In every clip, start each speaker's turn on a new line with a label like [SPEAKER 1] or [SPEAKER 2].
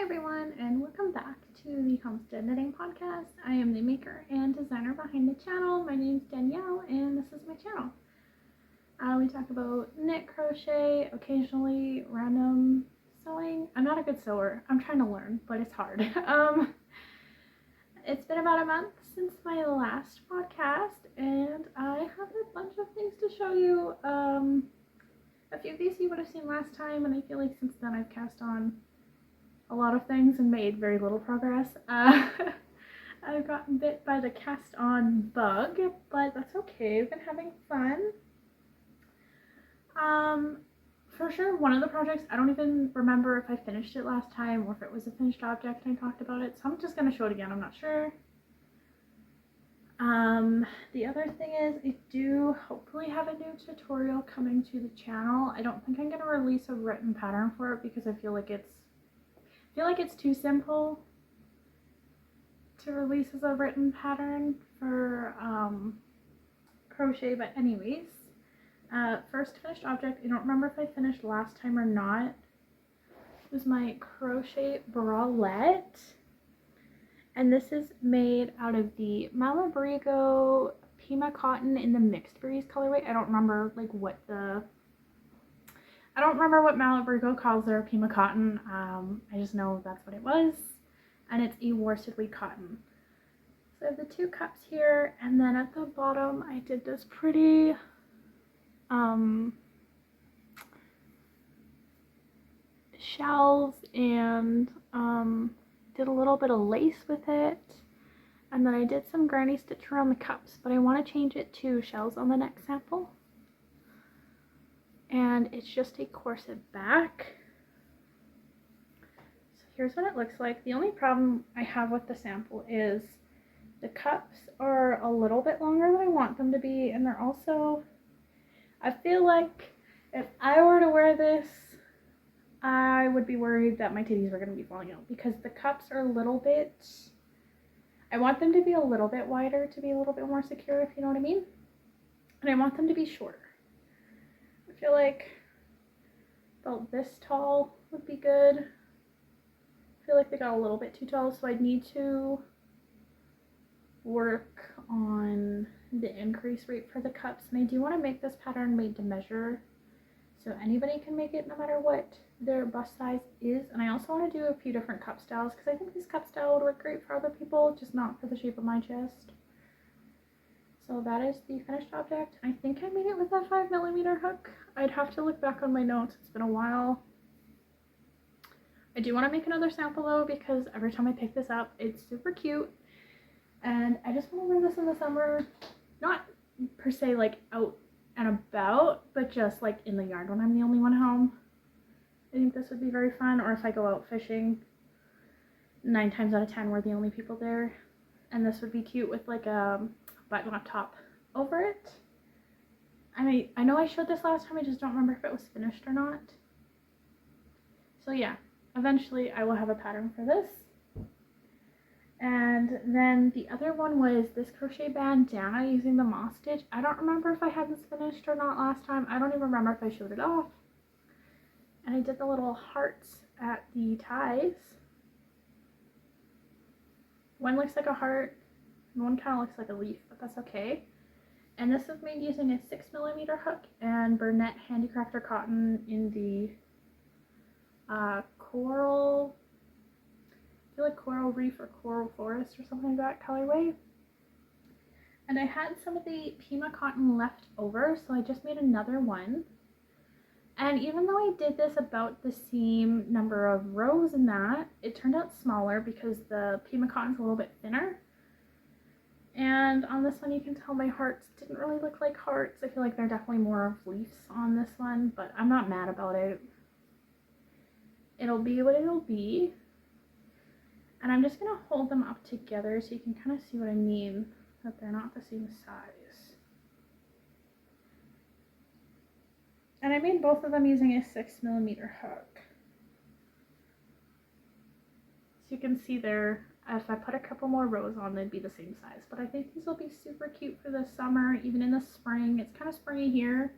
[SPEAKER 1] everyone, and welcome back to the Homestead Knitting Podcast. I am the maker and designer behind the channel. My name is Danielle, and this is my channel. We talk about knit, crochet, occasionally random sewing. I'm not a good sewer. I'm trying to learn, but it's hard. It's been about a month since my last podcast, and I have a bunch of things to show you. A few of these you would have seen last time, and I feel like since then I've cast on a lot of things and made very little progress. I've gotten bit by the cast on bug, but that's okay. I've been having fun. For sure, one of the projects, I don't even remember if I finished it last time or if it was a finished object and I talked about it, so I'm just going to show it again. I'm not sure. The other thing is I do hopefully have a new tutorial coming to the channel. I don't think I'm going to release a written pattern for it because I feel like it's too simple to release as a written pattern for crochet, but anyways, first finished object, I don't remember if I finished last time or not, was my Crochet Bralette, and this is made out of the Malabrigo Pima Cotton in the Mixed Breeze colorway. I don't remember what Malabrigo calls their Pima Cotton. I just know that's what it was, and it's a worsted weight cotton. So I have the two cups here, and then at the bottom I did this pretty shells and did a little bit of lace with it, and then I did some granny stitch around the cups, but I want to change it to shells on the next sample. And it's just a corset back. So here's what it looks like. The only problem I have with the sample is the cups are a little bit longer than I want them to be, and they're also, I feel like if I were to wear this, I would be worried that my titties were going to be falling out because the cups are a little bit, I want them to be a little bit wider to be a little bit more secure, if you know what I mean. And I want them to be shorter. I feel like about this tall would be good. I feel like they got a little bit too tall, so I'd need to work on the increase rate for the cups. And I do want to make this pattern made to measure, so anybody can make it no matter what their bust size is. And I also want to do a few different cup styles because I think this cup style would work great for other people, just not for the shape of my chest. So that is the finished object. I think I made it with that 5mm hook. I'd have to look back on my notes. It's been a while. I do want to make another sample though because every time I pick this up, it's super cute. And I just want to wear this in the summer. Not per se like out and about, but just like in the yard when I'm the only one home. I think this would be very fun. Or if I go out fishing, 9 times out of 10 we're the only people there. And this would be cute with like a button-up top over it. I know I showed this last time, I just don't remember if it was finished or not. So yeah, eventually I will have a pattern for this. And then the other one was this crochet bandana using the moss stitch. I don't remember if I had this finished or not last time. I don't even remember if I showed it off. And I did the little hearts at the ties. One looks like a heart, and one kind of looks like a leaf, but that's okay. And this is made using a 6mm hook and Burnett Handicrafter cotton in the coral, I feel like coral reef or coral forest or something like that colorway. And I had some of the Pima cotton left over, so I just made another one. And even though I did this about the same number of rows in that, it turned out smaller because the Pima cotton's a little bit thinner. And on this one you can tell my hearts didn't really look like hearts. I feel like they're definitely more of leaves on this one, but I'm not mad about it. It'll be what it'll be. And I'm just going to hold them up together so you can kind of see what I mean, that they're not the same size. And I made both of them using a 6mm hook. So you can see there, if I put a couple more rows on, they'd be the same size. But I think these will be super cute for the summer, even in the spring. It's kind of springy here.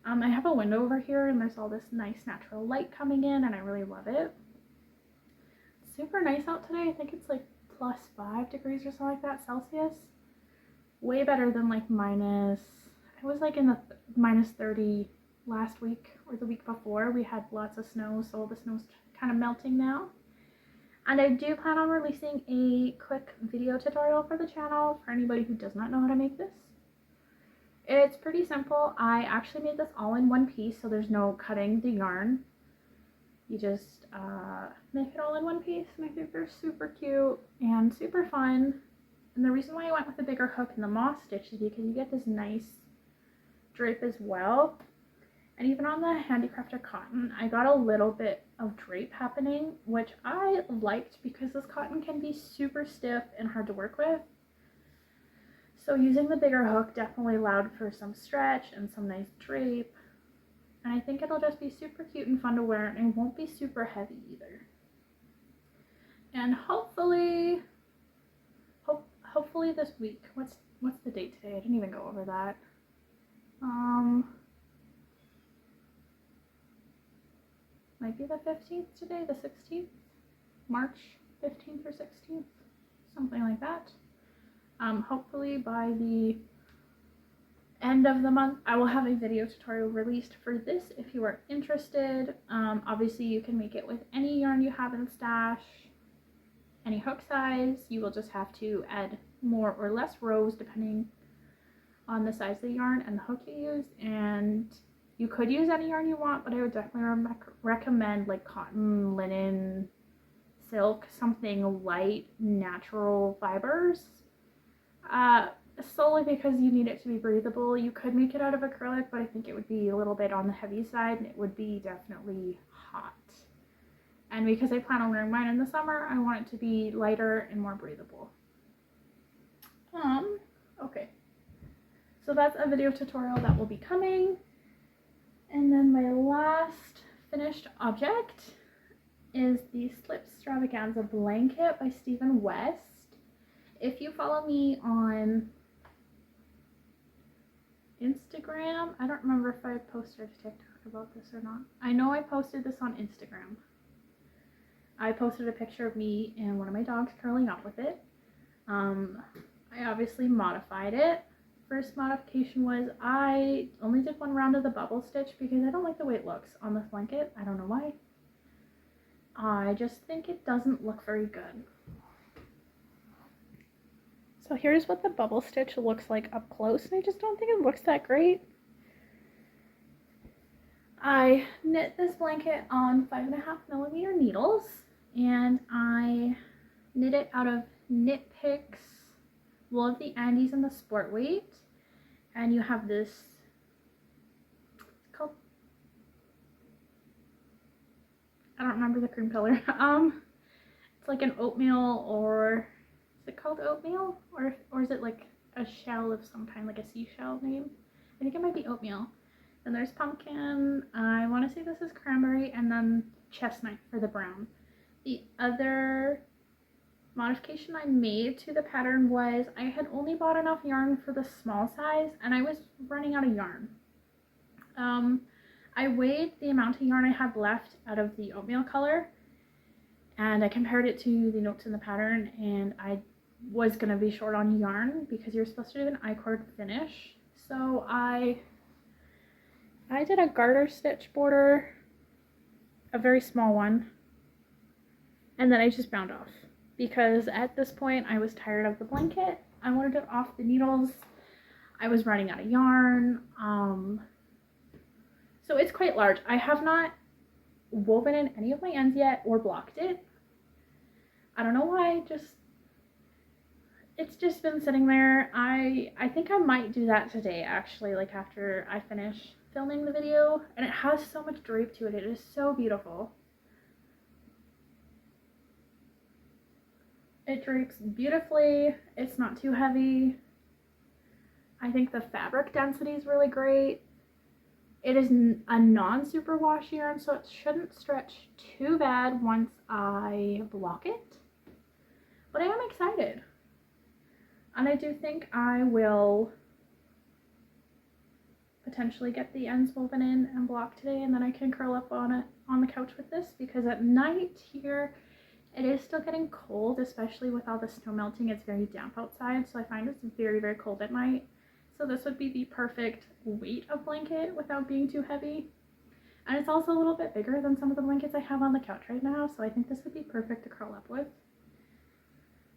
[SPEAKER 1] I have a window over here and there's all this nice natural light coming in and I really love it. super nice out today. I think it's like +5 degrees or something like that Celsius. Way better than like minus, it was like in the -30 last week or the week before. We had lots of snow, so the snow's kind of melting now. And I do plan on releasing a quick video tutorial for the channel for anybody who does not know how to make this. It's pretty simple. I actually made this all in one piece, so there's no cutting the yarn. You just make it all in one piece, and I think they're super cute and super fun. And the reason why I went with the bigger hook and the moss stitch is because you get this nice drape as well. And even on the handicrafted cotton, I got a little bit of drape happening, which I liked because this cotton can be super stiff and hard to work with. So using the bigger hook definitely allowed for some stretch and some nice drape. And I think it'll just be super cute and fun to wear, and it won't be super heavy either. And hopefully this week, what's the date today? I didn't even go over that. Might be the 15th today, the 16th, March 15th or 16th, something like that. Hopefully by the end of the month, I will have a video tutorial released for this if you are interested. Obviously you can make it with any yarn you have in stash, any hook size. You will just have to add more or less rows depending on the size of the yarn and the hook you use. And you could use any yarn you want, but I would definitely recommend like cotton, linen, silk, something light, natural fibers. Solely because you need it to be breathable. You could make it out of acrylic, but I think it would be a little bit on the heavy side, and it would be definitely hot. And because I plan on wearing mine in the summer, I want it to be lighter and more breathable. Okay. So that's a video tutorial that will be coming. And then my last finished object is the Slip Stravaganza blanket by Stephen West. If you follow me on Instagram, I don't remember if I posted a TikTok about this or not. I know I posted this on Instagram. I posted a picture of me and one of my dogs curling up with it. I obviously modified it. First modification was I only did one round of the bubble stitch because I don't like the way it looks on this blanket. I don't know why. I just think it doesn't look very good. So here's what the bubble stitch looks like up close, and I just don't think it looks that great. I knit this blanket on 5.5mm needles, and I knit it out of Knit Picks Wool of the Andes and the Sport Weight. And you have this, it's called, I don't remember the cream color. It's like an oatmeal, or is it called oatmeal? Or is it like a shell of some kind, like a seashell name? I think it might be oatmeal. Then there's pumpkin. I want to say this is cranberry, and then chestnut for the brown. The other modification I made to the pattern was I had only bought enough yarn for the small size, and I was running out of yarn. I weighed the amount of yarn I had left out of the oatmeal color, and I compared it to the notes in the pattern, and I was going to be short on yarn because you're supposed to do an I-cord finish. So I did a garter stitch border, a very small one, and then I just bound off because at this point I was tired of the blanket. I wanted it off the needles. I was running out of yarn. So it's quite large. I have not woven in any of my ends yet or blocked it. I don't know why, it's just been sitting there. I think I might do that today actually, like after I finish filming the video. And it has so much drape to it. It is so beautiful. It drapes beautifully. It's not too heavy. I think the fabric density is really great. It is a non-superwash yarn, so it shouldn't stretch too bad once I block it. But I am excited. And I do think I will potentially get the ends woven in and blocked today, and then I can curl up on the couch with this, because at night here It is still getting cold, especially with all the snow melting. It's very damp outside, so I find it's very, very cold at night. So this would be the perfect weight of blanket without being too heavy. And it's also a little bit bigger than some of the blankets I have on the couch right now, so I think this would be perfect to curl up with.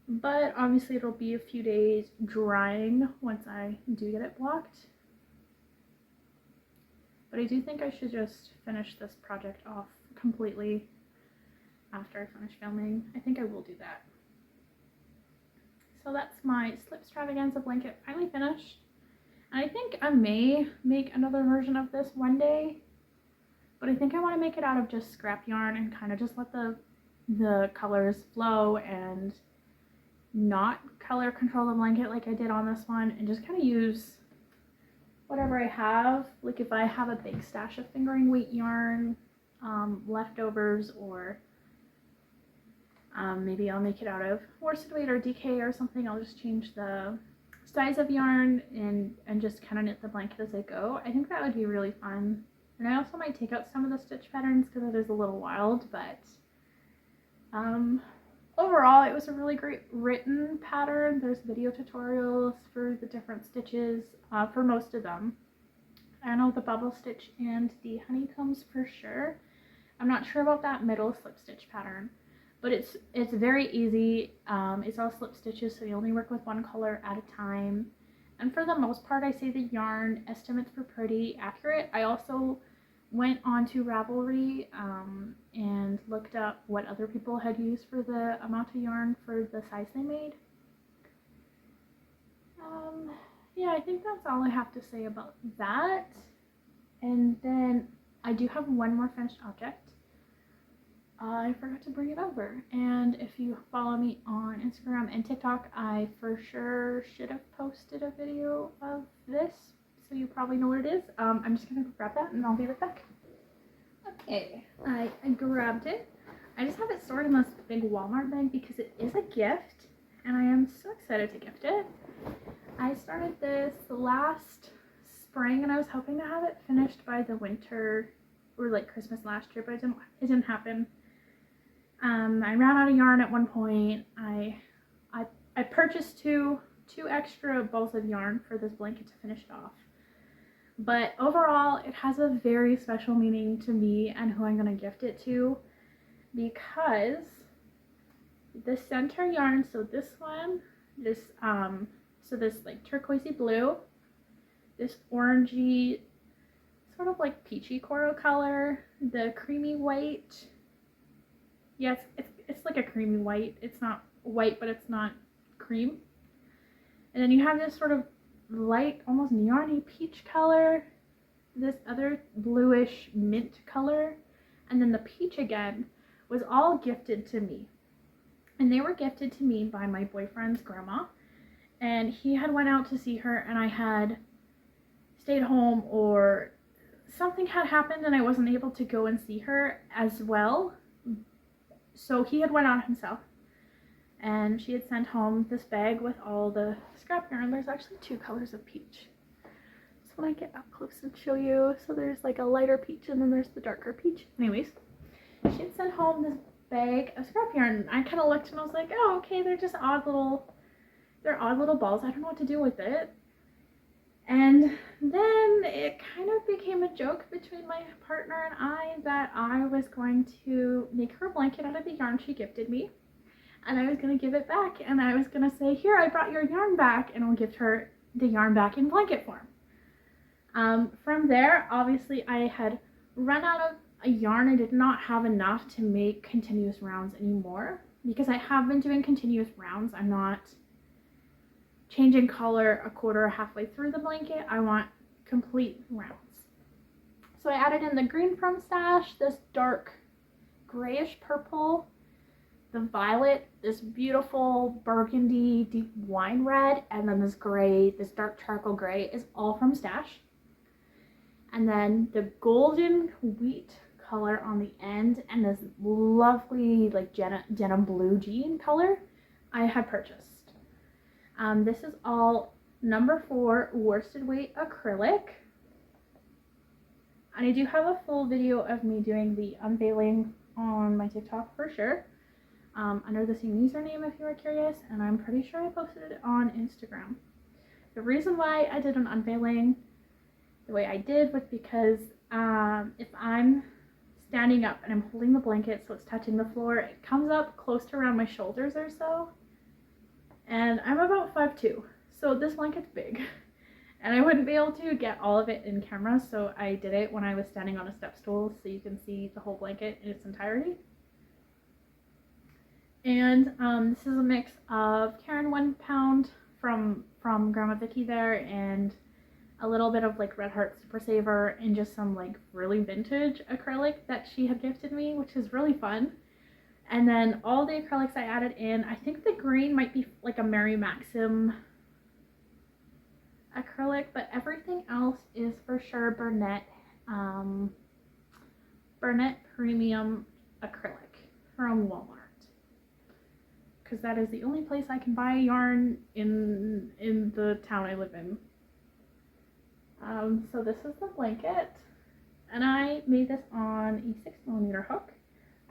[SPEAKER 1] But obviously it'll be a few days drying once I do get it blocked. But I do think I should just finish this project off completely after I finish filming. I think I will do that. So that's my slip Stravaganza blanket finally finished. And I think I may make another version of this one day, but I think I want to make it out of just scrap yarn and kind of just let the colors flow and not color control the blanket like I did on this one, and just kind of use whatever I have. Like if I have a big stash of fingering weight yarn, leftovers, or maybe I'll make it out of worsted weight or DK or something. I'll just change the size of yarn and just kind of knit the blanket as I go. I think that would be really fun. And I also might take out some of the stitch patterns because it is a little wild, but overall it was a really great written pattern. There's video tutorials for the different stitches for most of them. I know the bubble stitch and the honeycombs for sure. I'm not sure about that middle slip stitch pattern, but it's very easy. It's all slip stitches, so you only work with one color at a time. And for the most part, I say the yarn estimates were pretty accurate. I also went on to Ravelry and looked up what other people had used for the amount of yarn for the size they made. Yeah, I think that's all I have to say about that. And then I do have one more finished object. I forgot to bring it over, and if you follow me on Instagram and TikTok, I for sure should have posted a video of this, so you probably know what it is. I'm just gonna grab that and I'll be right back. Okay, I grabbed it. I just have it stored in this big Walmart bag because it is a gift, and I am so excited to gift it. I started this last spring, and I was hoping to have it finished by the winter or like Christmas last year, but it didn't happen. I ran out of yarn at one point. I purchased two extra balls of yarn for this blanket to finish it off. But overall, it has a very special meaning to me and who I'm going to gift it to, because the center yarn, so this one, this like turquoisey blue, this orangey, sort of like peachy coral color, the creamy white. Yes, it's like a creamy white. It's not white, but it's not cream. And then you have this sort of light, almost neon-y peach color, this other bluish mint color, and then the peach again was all gifted to me. And they were gifted to me by my boyfriend's grandma. And he had went out to see her, and I had stayed home, or something had happened and I wasn't able to go and see her as well. So he had went out himself, and she had sent home this bag with all the scrap yarn. There's actually two colors of peach. So when I get up close and show you, so there's like a lighter peach and then there's the darker peach. Anyways, she had sent home this bag of scrap yarn. I kind of looked and I was like, oh, okay, they're just odd little balls. I don't know what to do with it. And then it kind of became a joke between my partner and I that I was going to make her a blanket out of the yarn she gifted me, and I was going to give it back, and I was going to say, here, I brought your yarn back, and I'll gift her the yarn back in blanket form. From there, obviously, I had run out of a yarn. I did not have enough to make continuous rounds anymore, because I have been doing continuous rounds. I'm not changing color a quarter or halfway through the blanket. I want complete rounds. So I added in the green from stash, this dark grayish purple, the violet, this beautiful burgundy deep wine red, and then this gray, this dark charcoal gray is all from stash. And then the golden wheat color on the end and this lovely like denim blue jean color I had purchased. This is all number 4 worsted weight acrylic, and I do have a full video of me doing the unveiling on my TikTok for sure. under the same username if you are curious, and I'm pretty sure I posted it on Instagram. The reason why I did an unveiling the way I did was because if I'm standing up and I'm holding the blanket so it's touching the floor, it comes up close to around my shoulders or so, and I'm about 5'2", so this blanket's big. And I wouldn't be able to get all of it in camera, so I did it when I was standing on a step stool so you can see the whole blanket in its entirety. And this is a mix of Karen 1 pound from Grandma Vicky there, and a little bit of like Red Heart Super Saver, and just some like really vintage acrylic that she had gifted me, which is really fun. And then all the acrylics I added in, I think the green might be like a Mary Maxim acrylic, but everything else is for sure Burnett Premium acrylic from Walmart, because that is the only place I can buy yarn in the town I live in. So this is the blanket, and I made this on a 6mm hook.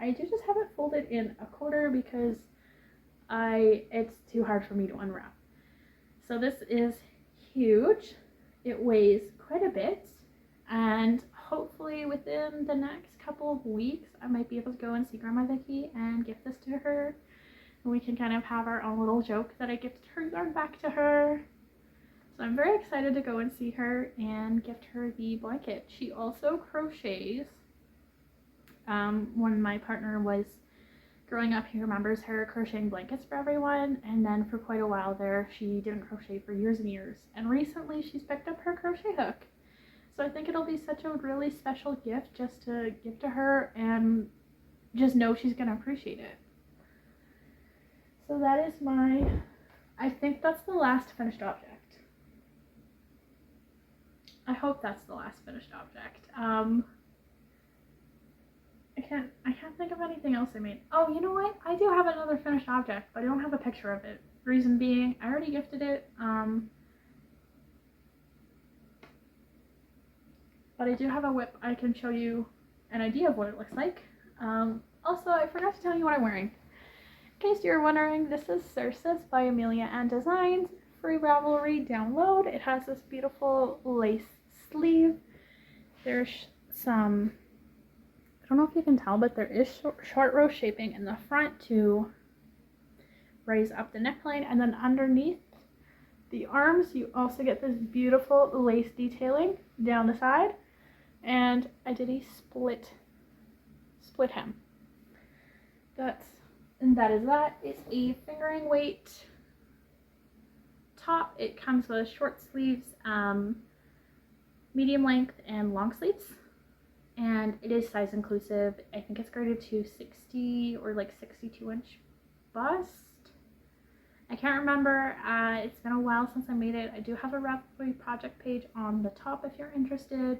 [SPEAKER 1] I do just have it folded in a quarter because it's too hard for me to unwrap. So this is huge. It weighs quite a bit, and hopefully within the next couple of weeks I might be able to go and see Grandma Vicky and gift this to her, and we can kind of have our own little joke that I gifted her yarn back to her. So I'm very excited to go and see her and gift her the blanket. She also crochets. When my partner was growing up, he remembers her crocheting blankets for everyone, and then for quite a while there she didn't crochet for years and years, and recently she's picked up her crochet hook. So I think it'll be such a really special gift just to give to her, and just know she's gonna appreciate it. So that is I think that's the last finished object. I hope that's the last finished object. I can't think of anything else I made. Oh, you know what? I do have another finished object, but I don't have a picture of it. Reason being, I already gifted it. But I do have a whip. I can show you an idea of what it looks like. Also, I forgot to tell you what I'm wearing. In case you're wondering, this is Circus by Amelia Ann Designs. Free Ravelry download. It has this beautiful lace sleeve. There's some, I don't know if you can tell, but there is short row shaping in the front to raise up the neckline, and then underneath the arms you also get this beautiful lace detailing down the side, and I did a split hem. That is that. It's a fingering weight top. It comes with short sleeves, medium length and long sleeves, and it is size inclusive. I think it's graded to 60 or like 62-inch bust. I can't remember. It's been a while since I made it. I do have a Ravelry project page on the top if you're interested.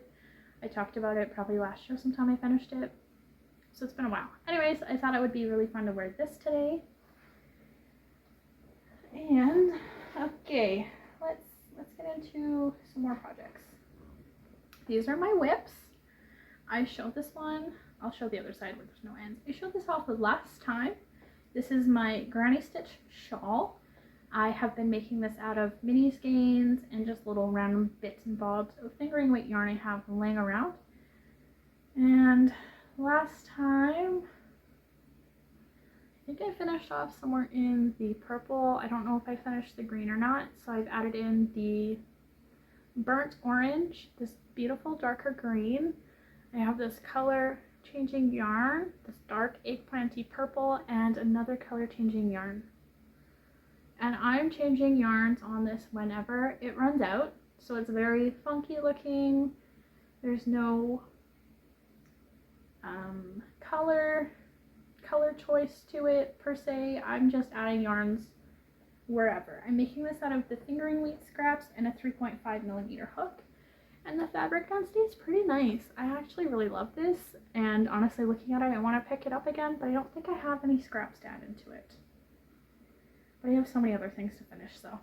[SPEAKER 1] I talked about it probably last year sometime I finished it, so it's been a while. Anyways, I thought it would be really fun to wear this today. And okay, let's get into some more projects. These are my whips. I showed this one. I'll show the other side where there's no ends. I showed this off the last time. This is my granny stitch shawl. I have been making this out of mini skeins and just little random bits and bobs of fingering weight yarn I have laying around. And last time, I think I finished off somewhere in the purple. I don't know if I finished the green or not, so I've added in the burnt orange, this beautiful darker green. I have this color changing yarn, this dark eggplanty purple, and another color changing yarn. And I'm changing yarns on this whenever it runs out, so it's very funky looking. There's no color choice to it per se. I'm just adding yarns wherever. I'm making this out of the fingering weight scraps and a 3.5mm hook, and the fabric down stays pretty nice. I actually really love this, and honestly looking at it I want to pick it up again, but I don't think I have any scraps to add into it. But I have so many other things to finish, so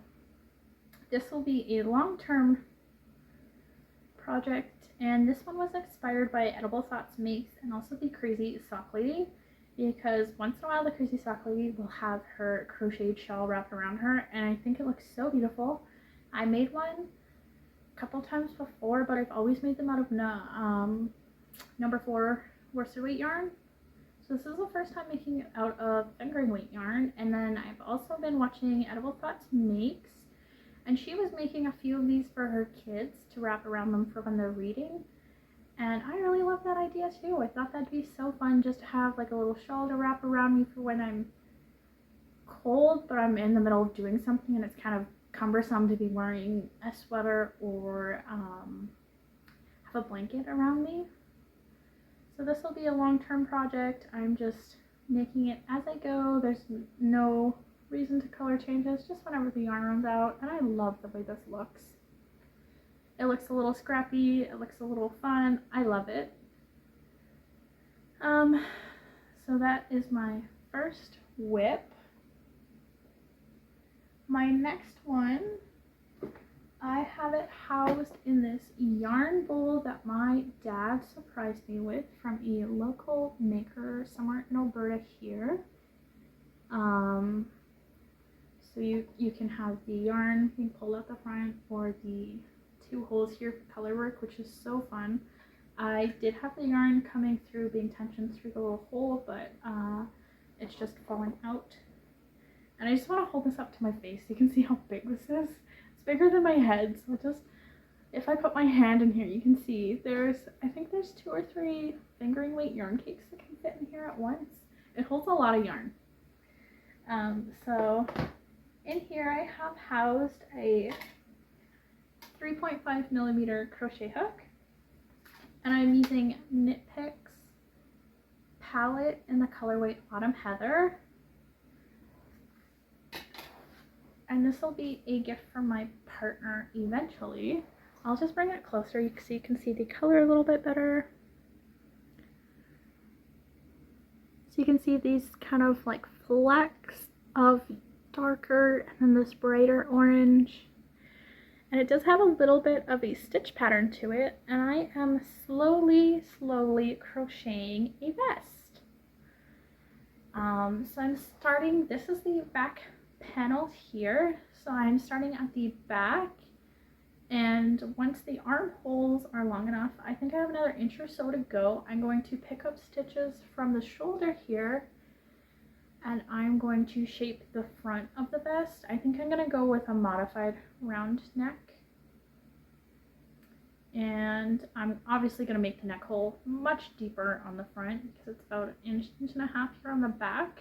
[SPEAKER 1] this will be a long-term project. And this one was inspired by Edible Thoughts Makes and also the Crazy Sock Lady. because once in a while the Crazy Sock Lady will have her crocheted shawl wrapped around her, and I think it looks so beautiful. I made one a couple times before, but I've always made them out of number 4 worsted weight yarn. So this is the first time making it out of fingering weight yarn. And then I've also been watching Edible Thoughts Makes, and she was making a few of these for her kids to wrap around them for when they're reading. And I really love that idea too. I thought that'd be so fun just to have like a little shawl to wrap around me for when I'm cold, but I'm in the middle of doing something and it's kind of cumbersome to be wearing a sweater or have a blanket around me. So this will be a long-term project. I'm just making it as I go. There's no reason to color changes, just whenever the yarn runs out. And I love the way this looks. It looks a little scrappy, it looks a little fun. I love it. So that is my first whip. My next one, I have it housed in this yarn bowl that my dad surprised me with from a local maker somewhere in Alberta here. So you can have the yarn being pulled out the front or the 2 holes here for color work, which is so fun. I did have the yarn coming through, being tensioned through the little hole, but it's just falling out. And I just want to hold this up to my face so you can see how big this is. It's bigger than my head, so just, if I put my hand in here, you can see I think there's 2 or 3 fingering weight yarn cakes that can fit in here at once. It holds a lot of yarn. So in here I have housed a 3.5 millimeter crochet hook, and I'm using Knit Picks palette in the colorway Autumn Heather. And this will be a gift from my partner eventually. I'll just bring it closer so you can see the color a little bit better. So you can see these kind of like flecks of darker and then this brighter orange. And it does have a little bit of a stitch pattern to it. And I am slowly crocheting a vest. So I'm starting, this is the back panel here, so I'm starting at the back, and once the armholes are long enough, I think I have another inch or so to go, I'm going to pick up stitches from the shoulder here and I'm going to shape the front of the vest. I think I'm going to go with a modified round neck, and I'm obviously going to make the neck hole much deeper on the front because it's about an inch and a half here on the back.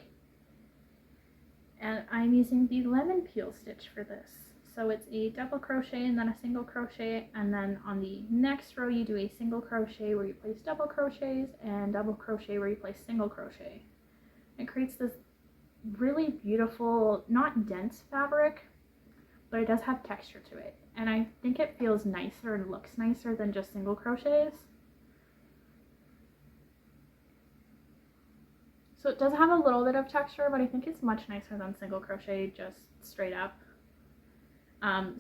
[SPEAKER 1] And I'm using the lemon peel stitch for this. So it's a double crochet and then a single crochet, and then on the next row you do a single crochet where you place double crochets and double crochet where you place single crochet. It creates this really beautiful, not dense fabric, but it does have texture to it. And I think it feels nicer and looks nicer than just single crochets. So it does have a little bit of texture, but I think it's much nicer than single crochet just straight up.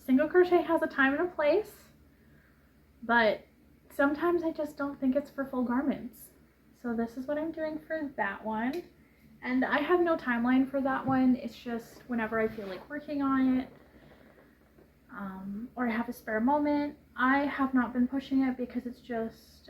[SPEAKER 1] Single crochet has a time and a place, but sometimes I just don't think it's for full garments. So this is what I'm doing for that one. And I have no timeline for that one. It's just whenever I feel like working on it, or I have a spare moment. I have not been pushing it because it's just,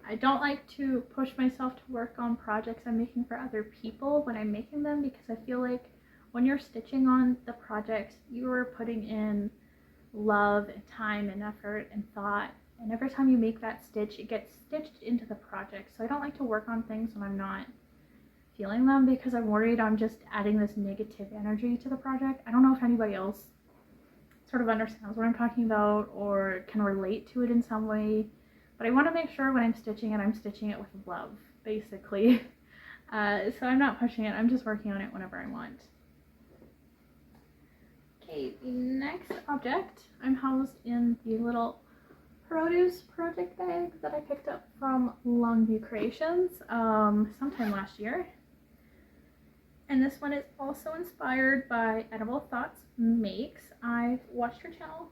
[SPEAKER 1] I don't like to push myself to work on projects I'm making for other people when I'm making them, because I feel like when you're stitching on the projects, you are putting in love and time and effort and thought, and every time you make that stitch, it gets stitched into the project. So I don't like to work on things when I'm not feeling them, because I'm worried I'm just adding this negative energy to the project. I don't know if anybody else sort of understands what I'm talking about or can relate to it in some way, but I want to make sure when I'm stitching it with love, basically. So I'm not pushing it, I'm just working on it whenever I want. Okay, the next object I'm housed in the little produce project bag that I picked up from Longview Creations sometime last year. And this one is also inspired by Edible Thoughts Makes. I've watched her channel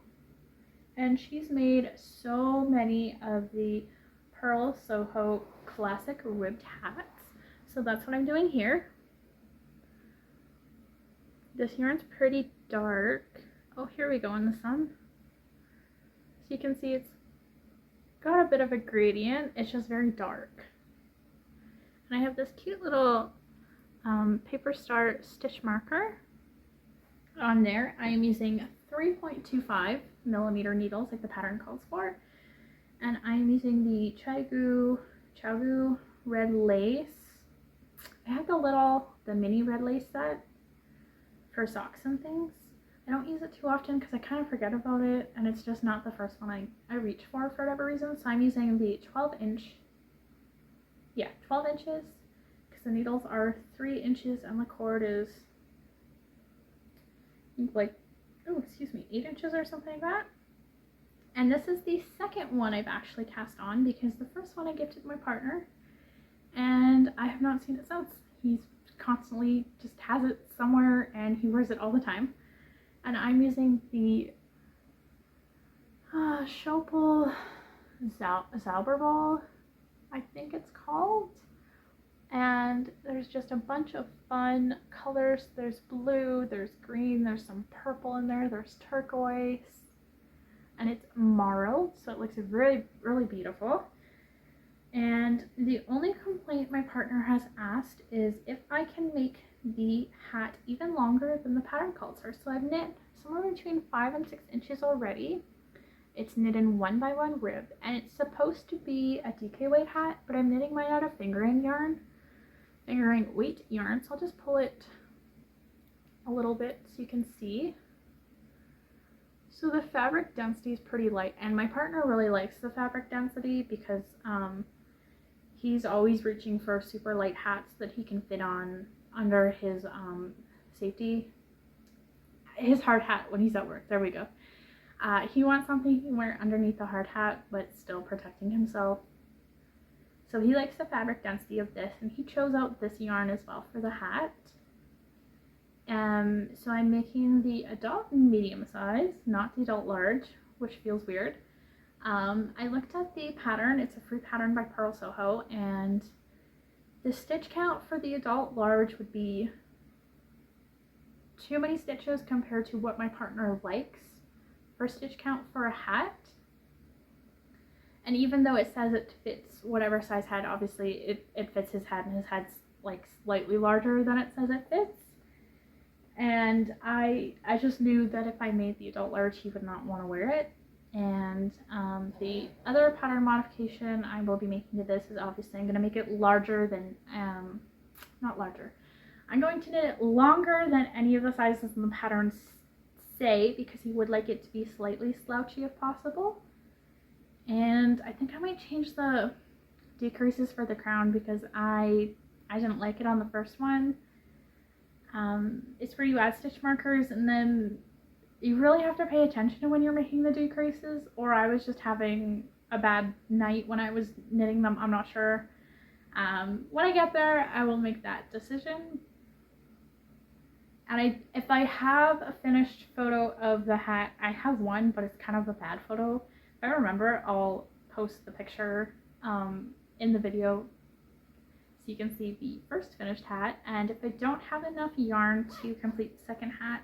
[SPEAKER 1] and she's made so many of the Pearl Soho classic ribbed hats. So that's what I'm doing here. This yarn's pretty dark. Oh, here we go in the sun. So you can see it's got a bit of a gradient. It's just very dark. And I have this cute little Paper Star stitch marker on there. I am using 3.25 millimeter needles like the pattern calls for. And I'm using the Chagu red lace. I have the mini red lace set for socks and things. I don't use it too often because I kind of forget about it, and it's just not the first one I reach for whatever reason. So I'm using the 12 inches, because the needles are 3 inches and the cord is like, 8 inches or something like that. And this is the second one I've actually cast on because the first one I gifted my partner and I have not seen it since. He's constantly just has it somewhere and he wears it all the time. And I'm using the Schopel Zauberball, I think it's called. And there's just a bunch of fun colors. There's blue, there's green, there's some purple in there, there's turquoise. And it's marled, so it looks really, really beautiful. And the only complaint my partner has asked is if I can make the hat even longer than the pattern calls for. So I've knit somewhere between 5 and 6 inches already. It's knit in 1x1 rib, and it's supposed to be a DK weight hat, but I'm knitting mine out of fingering weight yarn. So I'll just pull it a little bit so you can see. So the fabric density is pretty light, and my partner really likes the fabric density because he's always reaching for super light hats that he can fit on under his his hard hat when he's at work. There we go. He wants something he can wear underneath the hard hat but still protecting himself. So he likes the fabric density of this, and he chose out this yarn as well for the hat. So I'm making the adult medium size, not the adult large, which feels weird. I looked at the pattern. It's a free pattern by Pearl Soho, and the stitch count for the adult large would be too many stitches compared to what my partner likes for stitch count for a hat. And even though it says it fits whatever size head, obviously it fits his head, and his head's like slightly larger than it says it fits. And I just knew that if I made the adult large, he would not want to wear it. And the other pattern modification I will be making to this is obviously I'm going to make it larger than, not larger. I'm going to knit it longer than any of the sizes in the patterns say, because he would like it to be slightly slouchy if possible. And I think I might change the decreases for the crown because I didn't like it on the first one. It's where you add stitch markers and then you really have to pay attention to when you're making the decreases, or I was just having a bad night when I was knitting them. I'm not sure. When I get there, I will make that decision. And if I have a finished photo of the hat, I have one, but it's kind of a bad photo. If I remember, I'll post the picture in the video so you can see the first finished hat. And if I don't have enough yarn to complete the second hat,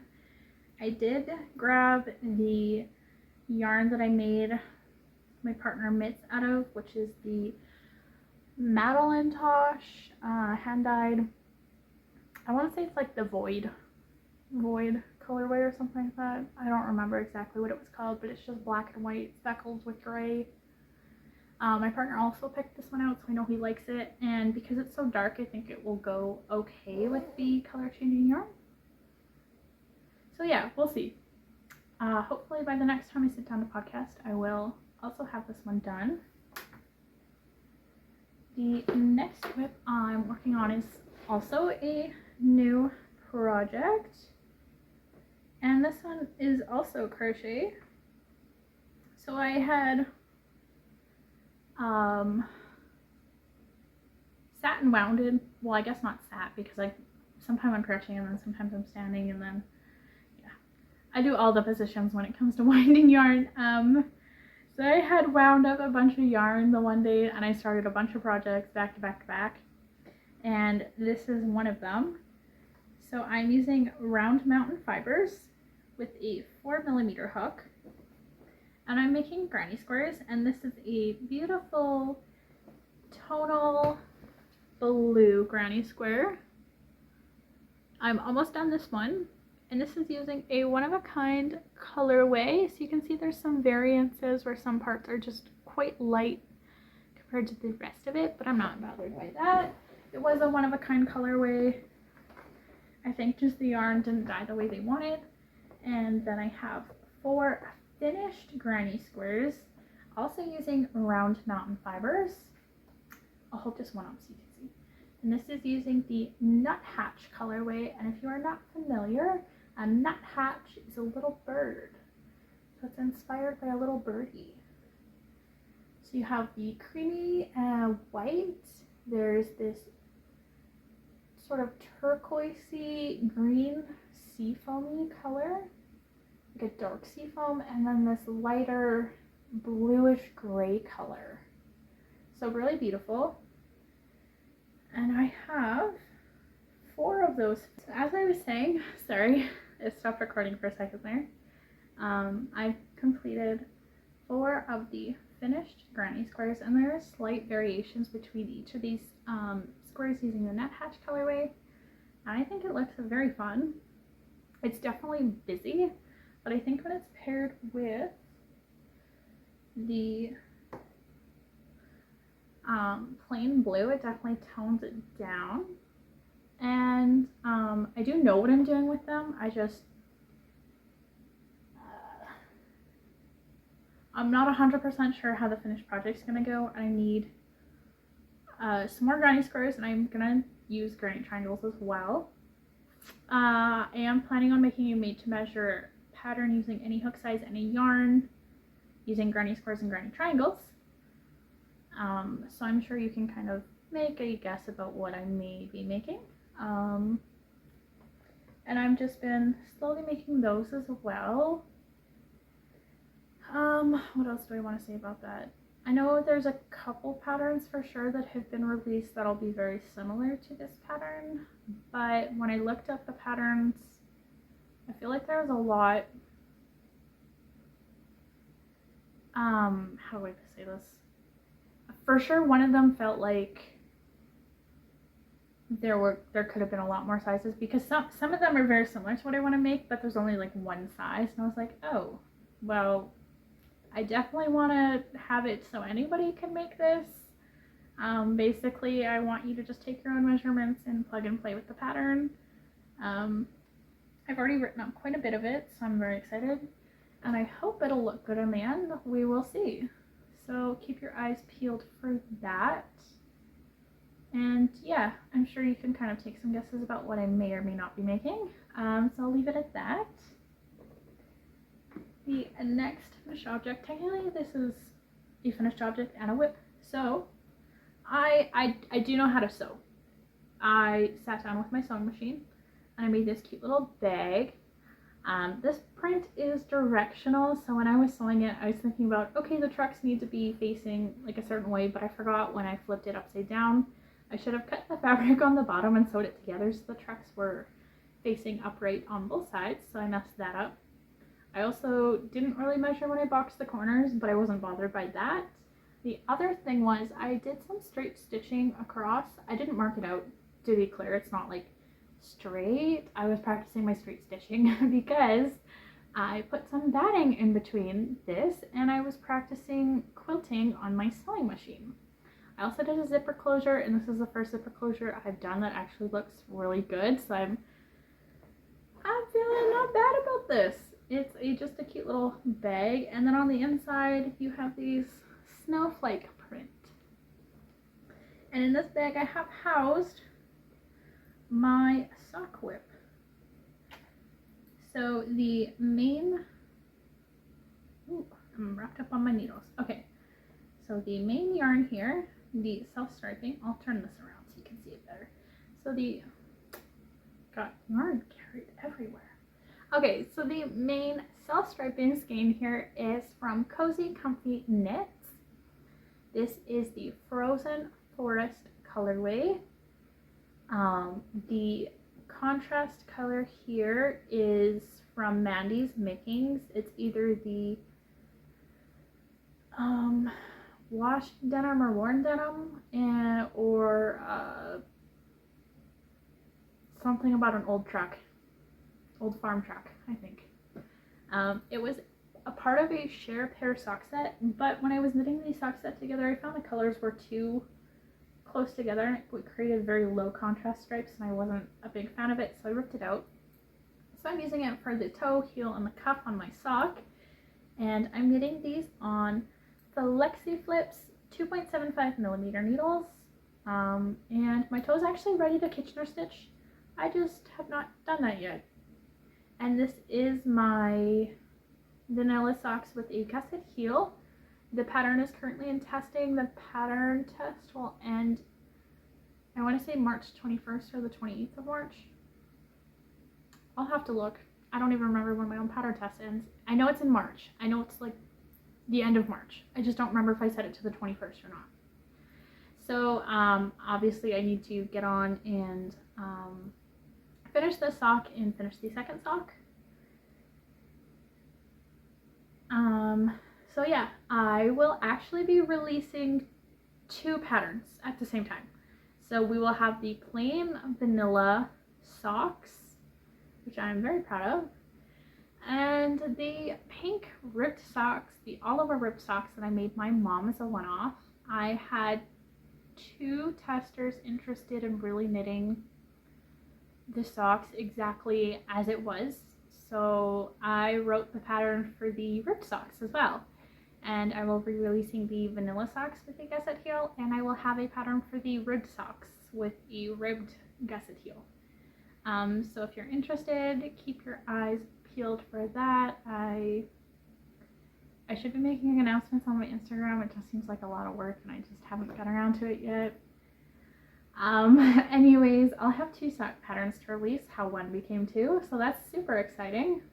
[SPEAKER 1] I did grab the yarn that I made my partner mitts out of, which is the Madelinetosh hand-dyed, I want to say it's like the Void colorway or something like that. I don't remember exactly what it was called, but it's just black and white speckled with gray. My partner also picked this one out, so I know he likes it, and because it's so dark, I think it will go okay with the color changing yarn. So yeah, we'll see. Hopefully by the next time I sit down to podcast, I will also have this one done. The next whip I'm working on is also a new project, and this one is also crochet. So I had satin wounded, well, I guess not sat because I sometimes I'm crouching and then sometimes I'm standing, and then yeah, I do all the positions when it comes to winding yarn. So I had wound up a bunch of yarn the one day and I started a bunch of projects back to back to back, and this is one of them. So I'm using round mountain fibers with a 4mm hook, and I'm making granny squares, and this is a beautiful tonal blue granny square. I'm almost done this one, and this is using a one-of-a-kind colorway, so you can see there's some variances where some parts are just quite light compared to the rest of it, but I'm not bothered by that. It was a one-of-a-kind colorway. I think just the yarn didn't dye the way they wanted. And then I have 4 finished granny squares, also using round mountain fibers. I'll hold this one up so you can see. And this is using the nuthatch colorway, and if you are not familiar, a nuthatch is a little bird. So it's inspired by a little birdie. So you have the creamy white, there's this sort of turquoisey green seafoamy color, like a dark seafoam, and then this lighter bluish gray color. So really beautiful. And I have 4 of those. So as I was saying, sorry, it stopped recording for a second there. I've completed 4 of the finished granny squares, and there are slight variations between each of these squares using the nuthatch colorway, and I think it looks very fun. It's definitely busy, but I think when it's paired with the plain blue, it definitely tones it down. And I do know what I'm doing with them. I just I'm not 100% sure how the finished project's gonna go. I need some more granny squares, and I'm gonna use granny triangles as well. I am planning on making a made to measure pattern using any hook size, any yarn, using granny squares and granny triangles. So I'm sure you can kind of make a guess about what I may be making. And I've just been slowly making those as well. What else do I want to say about that? I know there's a couple patterns for sure that have been released that'll be very similar to this pattern, but when I looked up the patterns, I feel like there was a lot, how do I say this? For sure, one of them felt like there could have been a lot more sizes, because some of them are very similar to what I want to make, but there's only like one size, and I was like, oh, well, I definitely want to have it so anybody can make this. Basically, I want you to just take your own measurements and plug and play with the pattern. I've already written up quite a bit of it, so I'm very excited, and I hope it'll look good in the end. We will see. So keep your eyes peeled for that. And yeah, I'm sure you can kind of take some guesses about what I may or may not be making. So I'll leave it at that. The next finished object, technically this is a finished object and a whip. So I do know how to sew. I sat down with my sewing machine and I made this cute little bag. This print is directional, so when I was sewing it, I was thinking about, okay, the trucks need to be facing like a certain way, but I forgot when I flipped it upside down. I should have cut the fabric on the bottom and sewed it together so the trucks were facing upright on both sides, so I messed that up. I also didn't really measure when I boxed the corners, but I wasn't bothered by that. The other thing was I did some straight stitching across. I didn't mark it out, to be clear. It's not like straight. I was practicing my straight stitching because I put some batting in between this, and I was practicing quilting on my sewing machine. I also did a zipper closure, and this is the first zipper closure I've done that actually looks really good, so I'm feeling not bad about this. It's just a cute little bag, and then on the inside you have these snowflake print. And in this bag I have housed my sock whip. So the main, I'm wrapped up on my needles. Okay, so the main yarn here, the self-striping, I'll turn this around so you can see it better. So the got yarn carried everywhere. Okay, so the main self-striping skein here is from Cozy Comfy Knits. This is the Frozen Forest colorway. The contrast color here is from Mandy's Makings. It's either the washed denim or worn denim, or something about an old farm truck, I think. It was a part of a share pair sock set, but when I was knitting these sock set together, I found the colors were too close together and it created very low contrast stripes, and I wasn't a big fan of it, so I ripped it out. So I'm using it for the toe, heel, and the cuff on my sock, and I'm knitting these on the Lexi Flips 2.75 millimeter needles, and my toe is actually ready to Kitchener stitch. I just have not done that yet. And this is my vanilla socks with a gusset heel. The pattern is currently in testing. The pattern test will end, I want to say March 21st or the 28th of March. I'll have to look. I don't even remember when my own pattern test ends. I know it's in March. I know it's like the end of March. I just don't remember if I set it to the 21st or not. So obviously I need to get on and finish this sock and finish the second sock. So yeah, I will actually be releasing 2 patterns at the same time. So we will have the plain vanilla socks, which I'm very proud of, and the pink ripped socks, the Oliver ripped socks that I made my mom as a one-off. I had 2 testers interested in really knitting the socks exactly as it was, so I wrote the pattern for the ripped socks as well. And I will be releasing the vanilla socks with a gusset heel, and I will have a pattern for the ribbed socks with a ribbed gusset heel. So if you're interested, keep your eyes peeled for that. I should be making announcements on my Instagram. It just seems like a lot of work and I just haven't got around to it yet. Anyways, I'll have 2 sock patterns to release, how 1 became 2, so that's super exciting.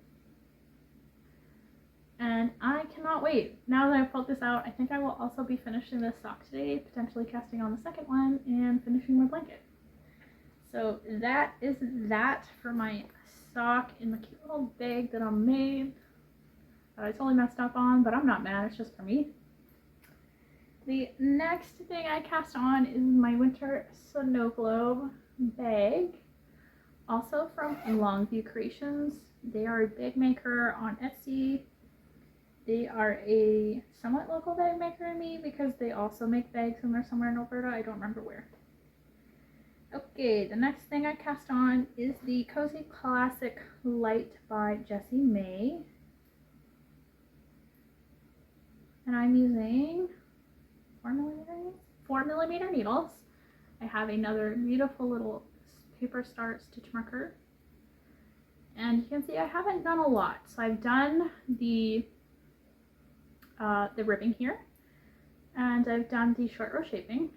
[SPEAKER 1] And I cannot wait. Now that I've pulled this out, I think I will also be finishing this sock today, potentially casting on the second one and finishing my blanket. So that is that for my sock in the cute little bag that I made. That I totally messed up on, but I'm not mad, it's just for me. The next thing I cast on is my winter snow globe bag, also from Longview Creations. They are a bag maker on Etsy. They are a somewhat local bag maker to me because they also make bags and they're somewhere in Alberta. I don't remember where. Okay, the next thing I cast on is the Cozy Classic Light by Jessie May. And I'm using 4mm needles. I have another beautiful little paper start stitch marker. And you can see I haven't done a lot. So I've done the ribbing here, and I've done the short row shaping,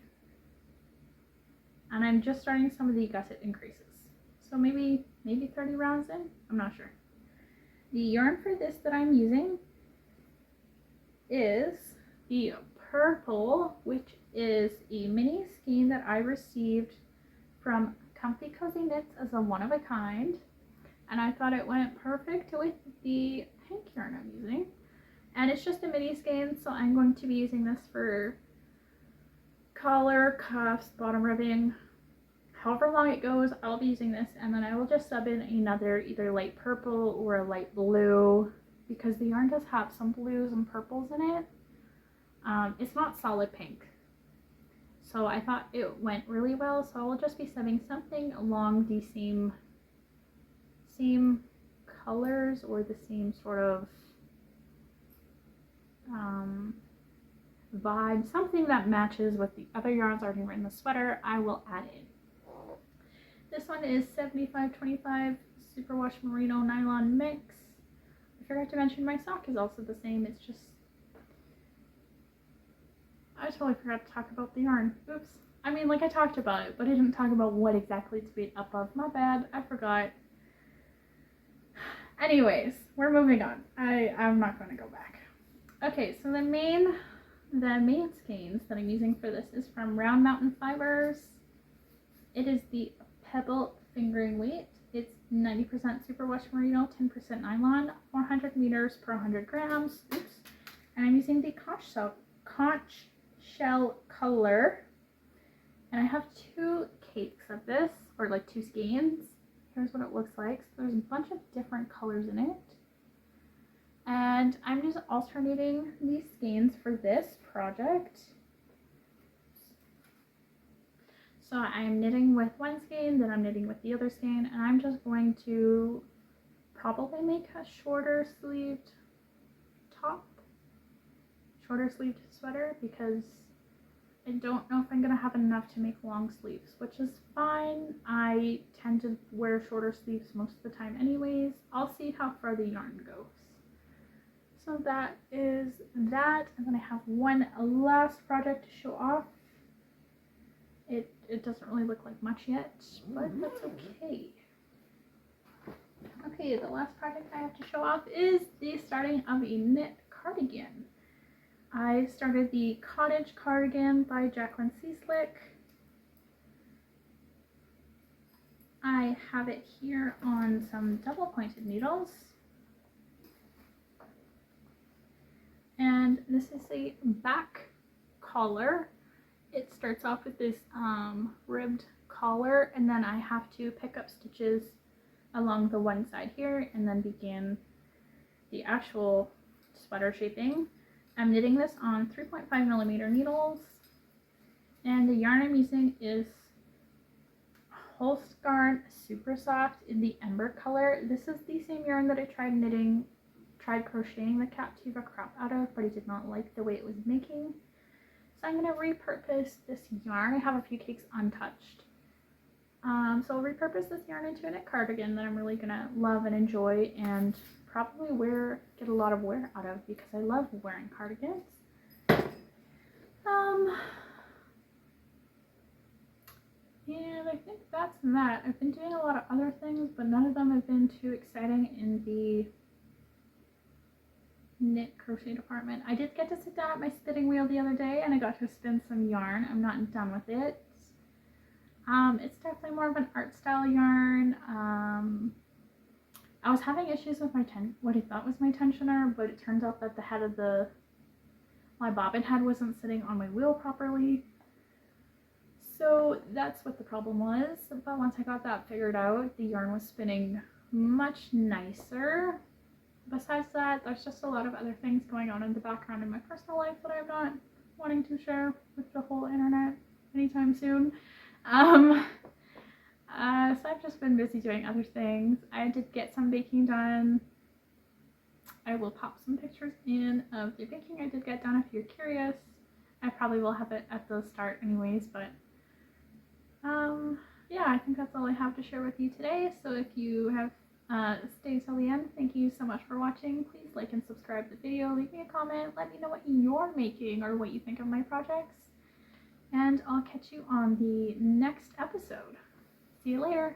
[SPEAKER 1] and I'm just starting some of the gusset increases. So maybe 30 rounds in, I'm not sure. The yarn for this that I'm using is the purple, which is a mini skein that I received from Comfy Cozy Knits as a one of a kind, and I thought it went perfect with the pink yarn I'm using. And it's just a mini skein, so I'm going to be using this for collar, cuffs, bottom ribbing. However long it goes, I'll be using this, and then I will just sub in another either light purple or a light blue, because the yarn does have some blues and purples in it. It's not solid pink, so I thought it went really well, so I will just be subbing something along the same colors or the same sort of vibe, something that matches with the other yarns already in the sweater. I will add in. This one is 75/25 superwash merino nylon mix. I forgot to mention my sock is also the same. It's just, I totally forgot to talk about the yarn. Oops. I mean, like I talked about it, but I didn't talk about what exactly it's made up of. My bad, I forgot. Anyways, we're moving on. I'm not going to go back. Okay, so the main skeins that I'm using for this is from Round Mountain Fibers. It is the Pebble Fingering Weight. It's 90% superwash merino, 10% nylon, 400 meters per 100 grams. Oops. And I'm using the conch shell color. And I have 2 cakes of this, or like 2 skeins. Here's what it looks like. So there's a bunch of different colors in it. And I'm just alternating these skeins for this project. So I'm knitting with one skein, then I'm knitting with the other skein, and I'm just going to probably make a shorter sleeved top, shorter sleeved sweater, because I don't know if I'm going to have enough to make long sleeves, which is fine. I tend to wear shorter sleeves most of the time anyways. I'll see how far the yarn goes. So that is that, and then I have one last project to show off. It doesn't really look like much yet, but that's okay. Okay, the last project I have to show off is the starting of a knit cardigan. I started the Cottage Cardigan by Jacqueline Seaslick. I have it here on some double pointed needles. And this is a back collar. It starts off with this ribbed collar, and then I have to pick up stitches along the one side here and then begin the actual sweater shaping. I'm knitting this on 3.5 millimeter needles, and the yarn I'm using is Holst Garn Super Soft in the Ember color. This is the same yarn that I tried crocheting the Captiva crop out of, but I did not like the way it was making. So I'm going to repurpose this yarn. I have a few cakes untouched. So I'll repurpose this yarn into a knit cardigan that I'm really going to love and enjoy, and probably get a lot of wear out of, because I love wearing cardigans. And I think that's that. I've been doing a lot of other things, but none of them have been too exciting in the knit crochet department. I did get to sit down at my spinning wheel the other day, and I got to spin some yarn. I'm not done with it. It's definitely more of an art style yarn. I was having issues with what I thought was my tensioner, but it turns out that the head of my bobbin head wasn't sitting on my wheel properly. So that's what the problem was. But once I got that figured out, the yarn was spinning much nicer. Besides that, there's just a lot of other things going on in the background in my personal life that I'm not wanting to share with the whole internet anytime soon. So I've just been busy doing other things. I did get some baking done. I will pop some pictures in of the baking I did get done if you're curious. I probably will have it at the start anyways, but yeah, I think that's all I have to share with you today. So if you have stayed till the end, thank you so much for watching. Please like and subscribe to the video, leave me a comment, let me know what you're making or what you think of my projects, and I'll catch you on the next episode. See you later.